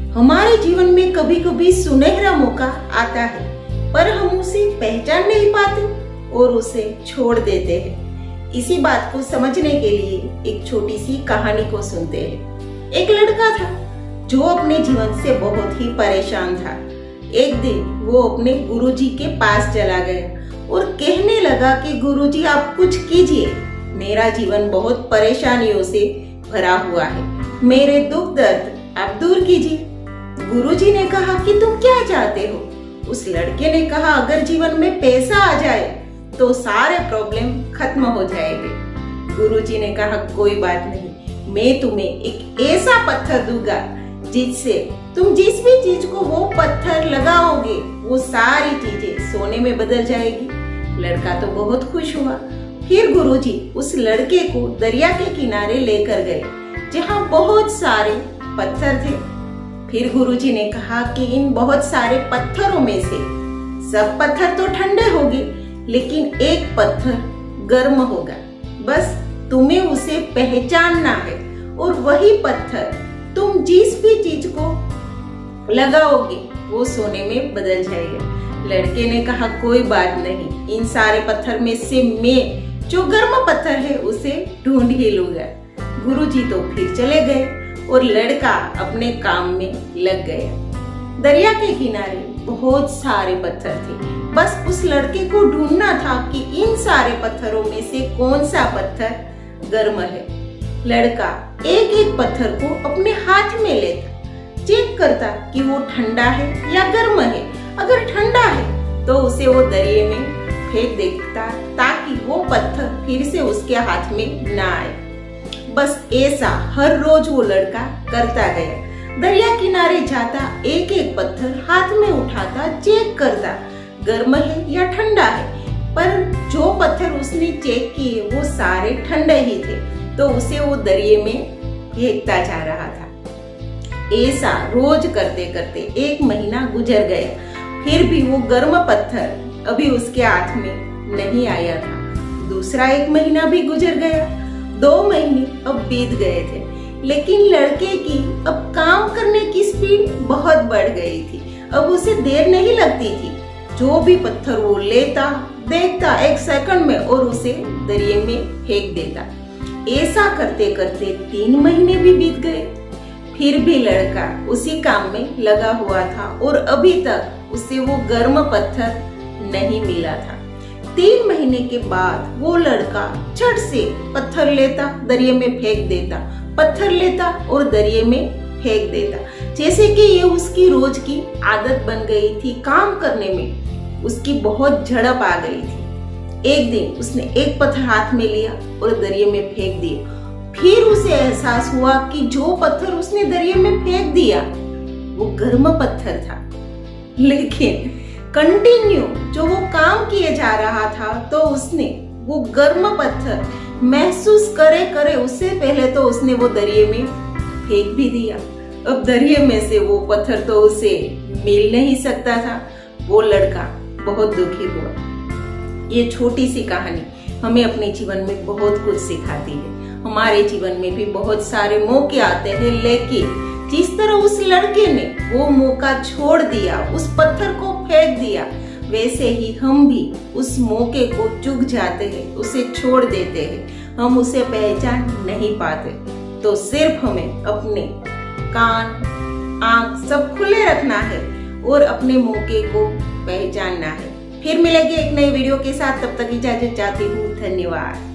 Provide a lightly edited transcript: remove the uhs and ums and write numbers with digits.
हमारे जीवन में कभी कभी सुनहरा मौका आता है, पर हम उसे पहचान नहीं पाते और उसे छोड़ देते हैं। इसी बात को समझने के लिए एक छोटी सी कहानी को सुनते हैं। एक लड़का था जो अपने जीवन से बहुत ही परेशान था। एक दिन वो अपने गुरुजी के पास चला गया और कहने लगा कि गुरुजी आप कुछ कीजिए, मेरा जीवन बहुत परेशानियों से भरा हुआ है, मेरे दुख दर्द आप दूर कीजिए। गुरुजी ने कहा कि तुम क्या चाहते हो? उस लड़के ने कहा अगर जीवन में पैसा आ जाए तो सारे प्रॉब्लम खत्म हो जाएंगे। गुरुजी ने कहा कोई बात नहीं, मैं तुम्हें एक ऐसा पत्थर दूंगा जिससे तुम जिस भी चीज को वो पत्थर लगाओगे वो सारी चीजें सोने में बदल जाएगी। लड़का तो बहुत खुश हुआ। फिर गुरुजी उस लड़के को दरिया के किनारे लेकर गए जहाँ बहुत सारे पत्थर थे। फिर गुरुजी ने कहा कि इन बहुत सारे पत्थरों में से सब पत्थर तो ठंडे होंगे, लेकिन एक पत्थर गर्म होगा। बस तुम्हें उसे पहचानना है और वही पत्थर तुम जिस भी चीज को लगाओगे वो सोने में बदल जाएगा। लड़के ने कहा कोई बात नहीं, इन सारे पत्थर में से मैं जो गर्म पत्थर है उसे ढूंढ ही लूंगा। गुरुजी तो फिर चले गए और लड़का अपने काम में लग गया। दरिया के किनारे बहुत सारे पत्थर थे, बस उस लड़के को ढूंढना था कि इन सारे पत्थरों में से कौन सा पत्थर गर्म है। लड़का एक एक पत्थर को अपने हाथ में लेता, चेक करता कि वो ठंडा है या गर्म है। अगर ठंडा है तो उसे वो दरिया में फेंक देता ताकि वो पत्थर फिर से उसके हाथ में ना आए। बस ऐसा हर रोज वो लड़का करता गया। दरिया किनारे जाता, एक एक पत्थर हाथ में उठाता, चेक करता गर्म है या ठंडा है। पर जो पत्थर उसने चेक किए वो सारे ठंडे ही थे, तो उसे वो दरिया में फेंकता जा रहा था। ऐसा रोज करते करते एक महीना गुजर गया। फिर भी वो गर्म पत्थर अभी उसके हाथ में नहीं आया था। दूसरा एक महीना भी गुजर गया। 2 महीने अब बीत गए थे, लेकिन लड़के की अब काम करने की स्पीड बहुत बढ़ गई थी। अब उसे देर नहीं लगती थी। जो भी पत्थर वो लेता, देखता 1 सेकंड में और उसे दरिया में फेंक देता। ऐसा करते करते 3 महीने भी बीत गए। फिर भी लड़का उसी काम में लगा हुआ था और अभी तक उसे वो गर्म पत्थर नहीं मिला था। 3 महीने के बाद वो लड़का झट से पत्थर लेता, दरिया में फेंक देता, पत्थर लेता और दरिया में फेंक देता। जैसे कि ये उसकी रोज की आदत बन गई थी। काम करने में उसकी बहुत झड़प आ गई थी। एक दिन उसने एक पत्थर हाथ में लिया और दरिया में फेंक दिया। फिर उसे एहसास हुआ कि जो पत्थर उसने दरिया में फेंक दिया वो गर्म पत्थर था, लेकिन कंटिन्यू जो वो काम किए जा रहा था तो उसने वो गर्म पत्थर महसूस करे करे उससे पहले तो उसने वो दरिया में फेंक भी दिया। अब दरिया में से वो पत्थर तो उसे मिल नहीं सकता था। वो लड़का बहुत दुखी हुआ। ये छोटी सी कहानी हमें अपने जीवन में बहुत कुछ सिखाती है। हमारे जीवन में भी बहुत सारे मौके आते हैं, लेकिन जिस तरह उस लड़के ने वो मौका छोड़ दिया, उस पत्थर को फेंक दिया, वैसे ही हम भी उस मौके को चूक जाते हैं, उसे छोड़ देते हैं, हम उसे पहचान नहीं पाते। तो सिर्फ हमें अपने कान, आंख सब खुले रखना है और अपने मौके को पहचानना है। फिर मिलेंगे एक नई वीडियो के साथ, तब तक इजाजत चाहती हूँ। धन्यवाद।